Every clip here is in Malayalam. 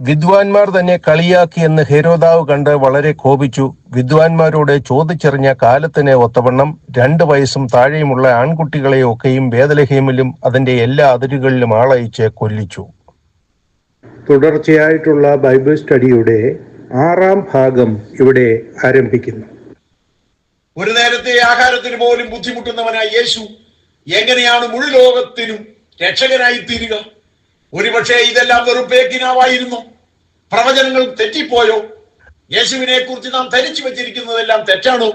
വിദ്വാൻമാർ തന്നെ കളിയാക്കിയെന്ന് ഹെരോദാവ് കണ്ട് വളരെ കോപിച്ചു. വിദ്വാൻമാരോട് ചോദിച്ചറിഞ്ഞ കാലത്തിന് ഒത്തവണ്ണം 2 വയസ്സും താഴെയുമുള്ള ആൺകുട്ടികളെയൊക്കെയും ബേത്ലഹേമിലും അതിന്റെ എല്ലാ അതിരുകളിലും ആളയച്ച് കൊല്ലിച്ചു. തുടർച്ചയായിട്ടുള്ള ബൈബിൾ സ്റ്റഡിയുടെ 6ാം ഭാഗം ഇവിടെ ആരംഭിക്കുന്നു. ഒരു നേരത്തെ ആഹാരത്തിന് പോലും ബുദ്ധിമുട്ടുന്നവനായ യേശു എങ്ങനെയാണ് മുഴു ലോകത്തിനും രക്ഷകനായി തീരുക? ഒരുപക്ഷെ ഇതെല്ലാം വെറും പേക്കിനാവായിരുന്നു. പ്രവചനങ്ങൾ തെറ്റിപ്പോയോ? യേശുവിനെ കുറിച്ച് നാം ധരിച്ചു വെച്ചിരിക്കുന്നതെല്ലാം തെറ്റാണോ?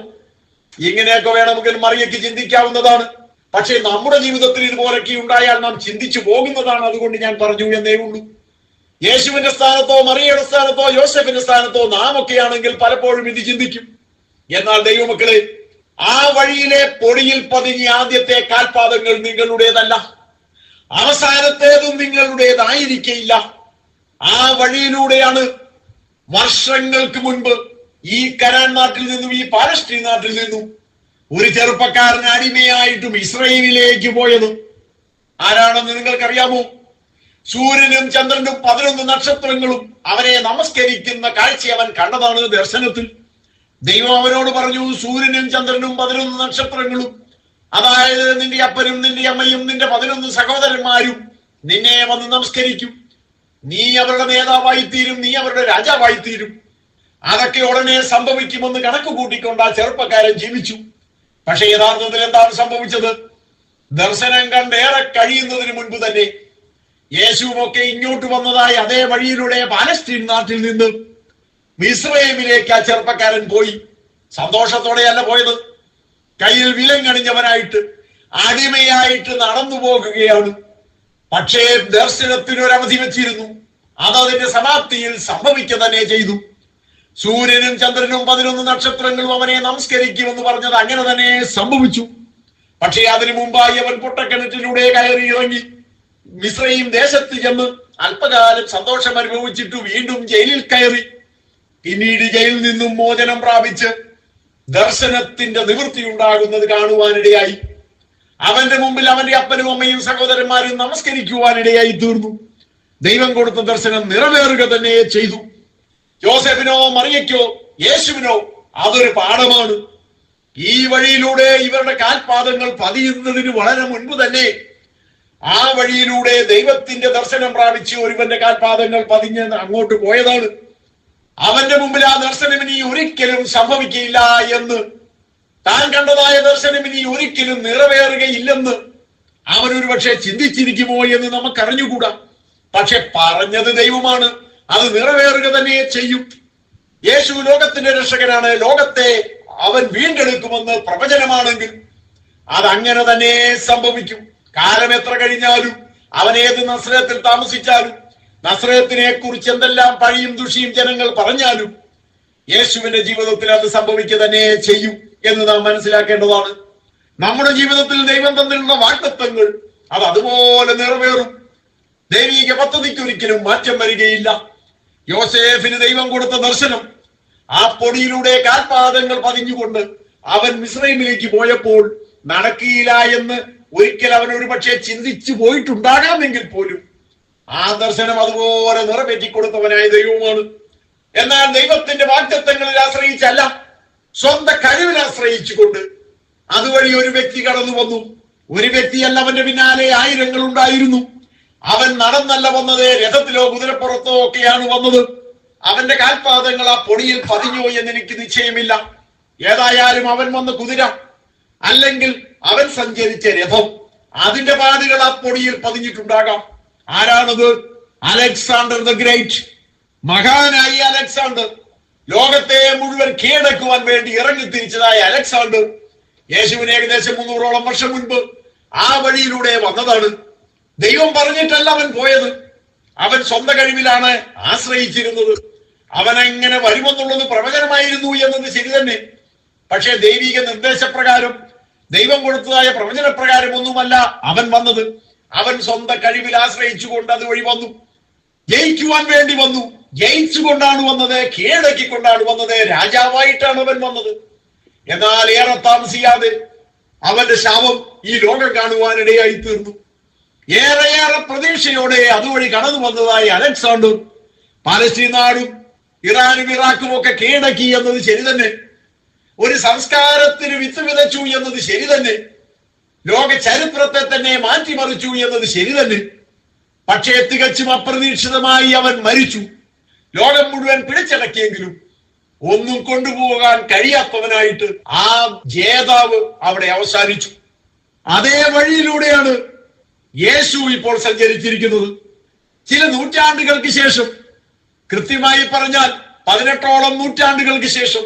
ഇങ്ങനെയൊക്കെ വേണമെങ്കിൽ മറിയയ്ക്ക് ചിന്തിക്കാവുന്നതാണ്. പക്ഷേ നമ്മുടെ ജീവിതത്തിൽ ഇതുപോലൊക്കെ ഉണ്ടായാൽ നാം ചിന്തിച്ചു പോകുന്നതാണ്. അതുകൊണ്ട് ഞാൻ പറഞ്ഞു എന്നേ ഉള്ളൂ. യേശുവിന്റെ സ്ഥാനത്തോ മറിയയുടെ സ്ഥാനത്തോ യോസെഫിന്റെ സ്ഥാനത്തോ നാം ഒക്കെയാണെങ്കിൽ പലപ്പോഴും ഇത് ചിന്തിക്കും. എന്നാൽ ദൈവമക്കളെ, ആ വഴിയിലെ പൊടിയിൽ പതിഞ്ഞ ആദ്യത്തെ കാൽപാദങ്ങൾ നിങ്ങളുടേതല്ല, അവസാനത്തേതും നിങ്ങളുടേതായിരിക്കയില്ല. ആ വഴിയിലൂടെയാണ് വർഷങ്ങൾക്ക് മുൻപ് ഈ കനാൻ നാട്ടിൽ നിന്നും ഈ പാലസ്തീൻ നാട്ടിൽ നിന്നും ഒരു ചെറുപ്പക്കാരൻ അടിമയായിട്ടും ഇസ്രായേലിലേക്ക് പോയത്. ആരാണെന്ന് നിങ്ങൾക്കറിയാമോ? സൂര്യനും ചന്ദ്രനും 11 നക്ഷത്രങ്ങളും അവരെ നമസ്കരിക്കുന്ന കാഴ്ച അവൻ കണ്ടതാണ് ദർശനത്തിൽ. ദൈവം അവനോട് പറഞ്ഞു, സൂര്യനും ചന്ദ്രനും 11 നക്ഷത്രങ്ങളും, അതായത് നിന്റെ അപ്പനും നിന്റെ അമ്മയും നിന്റെ 11 സഹോദരന്മാരും നിന്നെ വന്ന് നമസ്കരിക്കും. നീ അവരുടെ നേതാവായി തീരും, നീ അവരുടെ രാജാവായി തീരും. അതൊക്കെ ഉടനെ സംഭവിക്കുമെന്ന് കണക്ക് കൂട്ടിക്കൊണ്ട് ആ ചെറുപ്പക്കാരൻ ജീവിച്ചു. പക്ഷെ യഥാർത്ഥത്തിൽ എന്താണ് സംഭവിച്ചത്? ദർശനം കണ്ടേറെ കഴിയുന്നതിന് മുൻപ് തന്നെ യേശുവൊക്കെ ഇങ്ങോട്ട് വന്നതായി അതേ വഴിയിലൂടെ പാലസ്തീൻ നാട്ടിൽ നിന്ന് മിസ്രയീമിലേക്ക് ആ ചെറുപ്പക്കാരൻ പോയി. സന്തോഷത്തോടെയല്ല പോയത്. കയ്യിൽ വിലങ്ങണിഞ്ഞവനായിട്ട് അടിമയായിട്ട് നടന്നു പോകുകയാണ്. പക്ഷേ ദർശനത്തിനൊരവധി വെച്ചിരുന്നു. അതതിന്റെ സമാപ്തിയിൽ സംഭവിക്കുക തന്നെ ചെയ്തു. സൂര്യനും ചന്ദ്രനും 11 നക്ഷത്രങ്ങളും അവനെ നമസ്കരിക്കുമെന്ന് പറഞ്ഞത് അങ്ങനെ തന്നെ സംഭവിച്ചു. പക്ഷേ അതിനു മുമ്പായി അവൻ പൊട്ടക്കിണറ്റിലൂടെ കയറി ഇറങ്ങി മിസ്രയീം ദേശത്ത് ചെന്ന് അല്പകാലം സന്തോഷം അനുഭവിച്ചിട്ട് വീണ്ടും ജയിലിൽ കയറി. പിന്നീട് ജയിലിൽ നിന്നും മോചനം പ്രാപിച്ച് ദർശനത്തിന്റെ നിവൃത്തി ഉണ്ടാകുന്നത് കാണുവാനിടയായി. അവന്റെ മുമ്പിൽ അവന്റെ അപ്പനും അമ്മയും സഹോദരന്മാരും നമസ്കരിക്കുവാനിടയായി തീർന്നു. ദൈവം കൊടുത്ത ദർശനം നിറവേറുക തന്നെ ചെയ്തു. യോസെഫിനോ മറിയയ്ക്കോ യേശുവിനോ അതൊരു പാഠമാണ്. ഈ വഴിയിലൂടെ ഇവരുടെ കാൽപാദങ്ങൾ പതിയുന്നതിന് വളരെ മുൻപ് തന്നെ ആ വഴിയിലൂടെ ദൈവത്തിന്റെ ദർശനം പ്രാപിച്ച് ഒരുവന്റെ കാൽപാദങ്ങൾ പതിഞ്ഞ് അങ്ങോട്ട് പോയതാണ്. അവന്റെ മുമ്പിൽ ആ ദർശനം ഇനി ഒരിക്കലും സംഭവിക്കയില്ല എന്ന്, താൻ കണ്ടതായ ദർശനം ഇനി ഒരിക്കലും നിറവേറുകയില്ലെന്ന് അവനൊരു പക്ഷെ ചിന്തിച്ചിരിക്കുമോ എന്ന് നമുക്കറിഞ്ഞുകൂടാ. പക്ഷെ പറഞ്ഞത് ദൈവമാണ്, അത് നിറവേറുക തന്നെ ചെയ്യും. യേശു ലോകത്തിന്റെ രക്ഷകനാണ്, ലോകത്തെ അവൻ വീണ്ടെടുക്കുമെന്ന് പ്രവചനമാണെങ്കിൽ അതങ്ങനെ തന്നെ സംഭവിക്കും. കാലം എത്ര കഴിഞ്ഞാലും, അവൻ ഏത് നസ്രത്തിൽ താമസിച്ചാലും, നസ്രത്തിനെ കുറിച്ച് എന്തെല്ലാം പഴിയും ദുഷിയും ജനങ്ങൾ പറഞ്ഞാലും യേശുവിന്റെ ജീവിതത്തിൽ അത് സംഭവിക്കുക തന്നെ ചെയ്യും എന്ന് നാം മനസ്സിലാക്കേണ്ടതാണ്. നമ്മുടെ ജീവിതത്തിൽ ദൈവം തന്നിലുള്ള വാഗ്ദത്തങ്ങൾ അത് അതുപോലെ നിറവേറും. ദൈവിക പദ്ധതിക്ക് ഒരിക്കലും മാറ്റം വരികയില്ല. യോസേഫിന് ദൈവം കൊടുത്ത ദർശനം, ആ പൊടിയിലൂടെ കാൽപാദങ്ങൾ പതിഞ്ഞുകൊണ്ട് അവൻ മിസ്രൈമിലേക്ക് പോയപ്പോൾ നടക്കില്ല എന്ന് ഒരിക്കൽ അവൻ ഒരു പക്ഷേ ചിന്തിച്ചു പോയിട്ടുണ്ടാകാമെങ്കിൽ പോലും ആ ദർശനം അതുപോലെ നിറവേറ്റിക്കൊടുത്തവനായ ദൈവമാണ്. എന്നാൽ ദൈവത്തിന്റെ വാഗ്ദത്തങ്ങളിൽ ആശ്രയിച്ചല്ല, സ്വന്തം കഴിവിൽ ആശ്രയിച്ചുകൊണ്ട് അതുവഴി ഒരു വ്യക്തി കടന്നു വന്നു. ഒരു വ്യക്തിയല്ല, അവന്റെ പിന്നാലെ ആയിരങ്ങൾ ഉണ്ടായിരുന്നു. അവൻ നടന്നല്ല വന്നത്, രഥത്തിലോ കുതിരപ്പുറത്തോ ഒക്കെയാണ് വന്നത്. അവന്റെ കാൽപാദങ്ങൾ ആ പൊടിയിൽ പതിഞ്ഞോ എന്ന് എനിക്ക് നിശ്ചയമില്ല. ഏതായാലും അവൻ വന്ന കുതിര അല്ലെങ്കിൽ അവൻ സഞ്ചരിച്ച രഥം, അതിന്റെ പാടുകൾ ആ പൊടിയിൽ പതിഞ്ഞിട്ടുണ്ടാകാം. ആരാണത്? അലക്സാണ്ടർ ദ ഗ്രേറ്റ്, മഹാനായി അലക്സാണ്ടർ. ലോകത്തെ മുഴുവൻ കീഴടക്കുവാൻ വേണ്ടി ഇറങ്ങിത്തിരിച്ചതായ അലക്സാണ്ടർ യേശുവിന് ഏകദേശം 300ഓളം വർഷം മുൻപ് ആ വഴിയിലൂടെ വന്നതാണ്. ദൈവം പറഞ്ഞിട്ടല്ല അവൻ പോയത്, അവൻ സ്വന്തം കഴിവിലാണ് ആശ്രയിച്ചിരുന്നത്. അവൻ എങ്ങനെ വരുമെന്നുള്ളത് പ്രവചനമായിരുന്നു എന്നത് ശരി തന്നെ. പക്ഷെ ദൈവിക നിർദ്ദേശപ്രകാരം, ദൈവം കൊടുത്തതായ പ്രവചനപ്രകാരം ഒന്നുമല്ല അവൻ വന്നത്. അവൻ സ്വന്തം കഴിവിൽ ആശ്രയിച്ചുകൊണ്ട് അതുവഴി വന്നു. ജയിക്കുവാൻ വേണ്ടി വന്നു. ജയിച്ചുകൊണ്ടാണ് വന്നത്, കീഴടക്കിക്കൊണ്ടാണ് വന്നത്, രാജാവായിട്ടാണ് അവൻ വന്നത്. എന്നാൽ ഏറെ താമസിയാതെ അവന്റെ ശാപം ഈ ലോകം കാണുവാനിടയായി തീർന്നു. ഏറെയേറെ പ്രതീക്ഷയോടെ അതുവഴി കടന്നു വന്നതായി അലക്സാണ്ടർ പാലസ്തീൻ നാടും ഇറാനും ഇറാഖും ഒക്കെ കീഴടക്കി എന്നത് ശരി തന്നെ. ഒരു സംസ്കാരത്തിന് വിത്ത് വിതച്ചു എന്നത് ശരി തന്നെ. ലോക ചരിത്രത്തെ തന്നെ മാറ്റിമറിച്ചു എന്നത് ശരി തന്നെ. പക്ഷേ തികച്ചും അപ്രതീക്ഷിതമായി അവൻ മരിച്ചു. ലോകം മുഴുവൻ പിടിച്ചടക്കിയെങ്കിലും ഒന്നും കൊണ്ടുപോകാൻ കഴിയാത്തവനായിട്ട് ആ ജേതാവ് അവിടെ അവസാനിച്ചു. അതേ വഴിയിലൂടെയാണ് യേശു ഇപ്പോൾ സഞ്ചരിച്ചിരിക്കുന്നത്. ചില നൂറ്റാണ്ടുകൾക്ക് ശേഷം, കൃത്യമായി പറഞ്ഞാൽ 18ഓളം നൂറ്റാണ്ടുകൾക്ക് ശേഷം,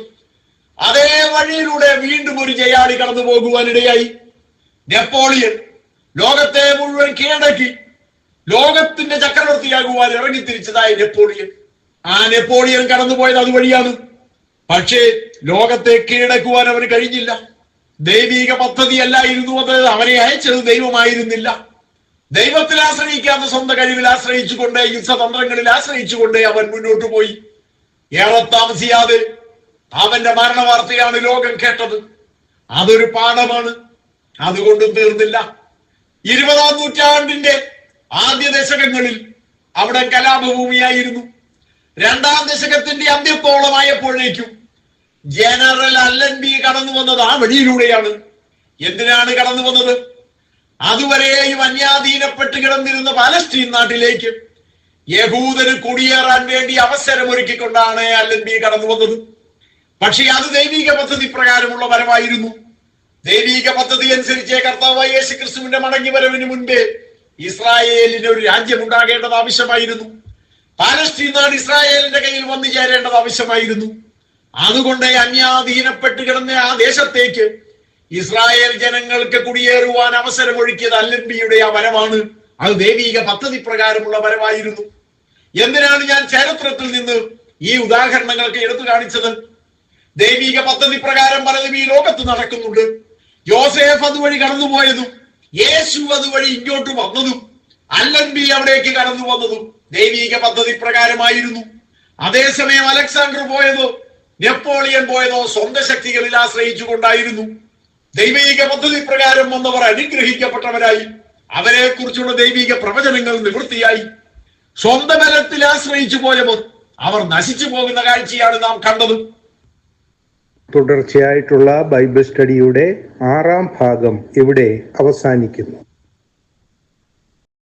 അതേ വഴിയിലൂടെ വീണ്ടും ഒരു ജയാളി കടന്നു പോകുവാനിടയായി. നെപ്പോളിയൻ ലോകത്തെ മുഴുവൻ കീഴടക്കി ലോകത്തിന്റെ ചക്രവർത്തിയാകുവാൻ ഇറങ്ങിത്തിരിച്ചതായി നെപ്പോളിയൻ. ആ നെപ്പോളിയൻ കടന്നുപോയത് അതുവഴിയാണ്. പക്ഷേ ലോകത്തെ കീഴടക്കുവാൻ അവന് കഴിഞ്ഞില്ല. ദൈവിക പദ്ധതി അല്ലായിരുന്നു അത്. അവനെ അയച്ചത് ദൈവമായിരുന്നില്ല. ദൈവത്തിൽ ആശ്രയിക്കാത്ത സ്വന്തം കഴിവിൽ ആശ്രയിച്ചുകൊണ്ട്, യുദ്ധതന്ത്രങ്ങളിൽ ആശ്രയിച്ചുകൊണ്ട് അവൻ മുന്നോട്ട് പോയി. ഏറെ താമസിയാതെ അവന്റെ മരണവാർത്തയാണ് ലോകം കേട്ടത്. അതൊരു പാഠമാണ്. അതുകൊണ്ടും തീർന്നില്ല. 20-ാം നൂറ്റാണ്ടിന്റെ ആദ്യ ദശകങ്ങളിൽ അവിടെ കലാപഭൂമിയായിരുന്നു. 2-ാം ദശകത്തിന്റെ അന്ത്യത്തോളമായപ്പോഴേക്കും ജനറൽ അല്ലൻബി കടന്നു വന്നത് ആ വഴിയിലൂടെയാണ്. എന്തിനാണ് കടന്നു വന്നത്? അതുവരെയും അന്യാധീനപ്പെട്ട് കിടന്നിരുന്ന പാലസ്തീൻ നാട്ടിലേക്ക് യഹൂദന് കുടിയേറാൻ വേണ്ടി അവസരമൊരുക്കിക്കൊണ്ടാണ് അല്ലൻബി കടന്നു വന്നത്. പക്ഷേ അത് ദൈവിക പദ്ധതി പ്രകാരമുള്ള വരവായിരുന്നു. ദൈവിക പദ്ധതി അനുസരിച്ച് കർത്താവായ യേശു ക്രിസ്തുവിന്റെ മടങ്ങി വരവിന് മുൻപേ ഇസ്രായേലിന് ഒരു രാജ്യം ഉണ്ടാകേണ്ടത് ആവശ്യമായിരുന്നു. പാലസ്തീൻ നാട് ഇസ്രായേലിന്റെ കയ്യിൽ വന്നു ചേരേണ്ടത് ആവശ്യമായിരുന്നു. അതുകൊണ്ട് അന്യാധീനപ്പെട്ട് കിടന്ന ആ ദേശത്തേക്ക് ഇസ്രായേൽ ജനങ്ങൾക്ക് കുടിയേറുവാൻ അവസരമൊരുക്കിയത് അല്ലൻബിയുടെ ആ വരവാണ്. അത് ദൈവിക പദ്ധതി പ്രകാരമുള്ള വരവായിരുന്നു. എന്തിനാണ് ഞാൻ ചരിത്രത്തിൽ നിന്ന് ഈ ഉദാഹരണങ്ങൾക്ക് എടുത്തു കാണിച്ചത്? ദൈവിക പദ്ധതി പ്രകാരം പലതും ഈ ലോകത്ത് നടക്കുന്നുണ്ട്. യോസേഫ് അതുവഴി കടന്നുപോയതും യേശു അതുവഴി ഇങ്ങോട്ട് വന്നതും അല്ലൻബി അവിടേക്ക് കടന്നു വന്നതും ദൈവിക പദ്ധതി പ്രകാരമായിരുന്നു. അതേസമയം അലക്സാണ്ടർ പോയതോ നെപ്പോളിയൻ പോയതോ സ്വന്തം ശക്തികളിൽ ആശ്രയിച്ചു കൊണ്ടായിരുന്നു. ദൈവിക പദ്ധതി പ്രകാരം വന്നവർ അനുഗ്രഹിക്കപ്പെട്ടവരായി. അവരെ കുറിച്ചുള്ള ദൈവിക പ്രവചനങ്ങൾ നിവൃത്തിയായി. സ്വന്തം ബലത്തിൽ ആശ്രയിച്ചു പോയവർ അവർ നശിച്ചു പോകുന്ന കാഴ്ചയാണ് നാം കണ്ടത്. തുടർച്ചയായിട്ടുള്ള ബൈബിൾ സ്റ്റഡിയുടെ 6-ാം ഭാഗം ഇവിടെ അവസാനിക്കുന്നു.